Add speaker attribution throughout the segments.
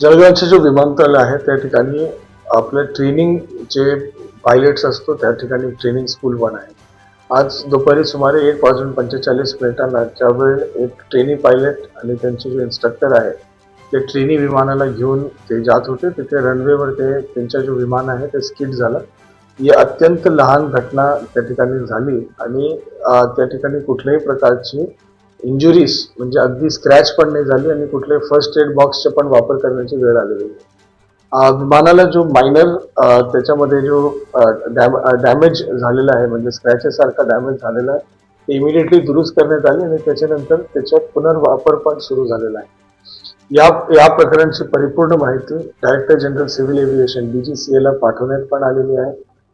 Speaker 1: जळगावचे जो विमानतळ आहे त्या ठिकाणी आपलं ट्रेनिंग जे पायलट्स असतो त्या ठिकाणी ट्रेनिंग स्कूल पण आहे. आज दुपारी सुमारे 1:45 ज्यावेळी एक ट्रेनी पायलट आणि त्यांचे जे इन्स्ट्रक्टर आहे ते ट्रेनी विमानाला घेऊन ते जात होते. तिथे रनवेवर त्यांचा जो विमान आहे ते स्किड झालं. ही अत्यंत लहान घटना त्या ठिकाणी झाली आणि त्या ठिकाणी कुठल्याही प्रकारची इंजुरीज म्हणजे अगदी स्क्रॅच पण नाही झाली आणि कुठले फर्स्ट एड बॉक्सचा पण वापर करण्याची वेळ आलेली. विमानाला जो मायनर त्याच्यामध्ये जो डॅमेज झालेला आहे म्हणजे स्क्रॅचेस सारखा डॅमेज झालेला आहे ते इमिडिएटली दुरुस्त करण्यात आले आणि त्याच्यानंतर त्याचा पुनर्वापर पण सुरू झालेला आहे. या प्रकरणाची परिपूर्ण माहिती director general civil aviation DGCA ला पाठवण्यात पण आलेली आहे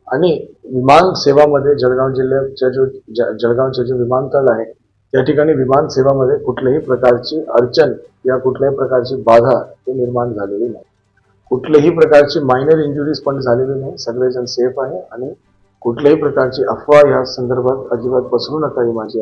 Speaker 1: आणि विमान सेवामध्ये जळगाव जळगावचे जे विमानतळ आहे त्या ठिकाणी विमान सेवामध्ये कुठल्याही प्रकारची अडचण या कुठल्याही प्रकारची बाधा हे निर्माण झालेली नाही. कुठल्याही प्रकारची मायनर इंजुरीज पण झालेली नाही. सगळेजण सेफ आहे आणि कुठल्याही प्रकारची अफवा या संदर्भात अजिबात पसरू नका ही माझी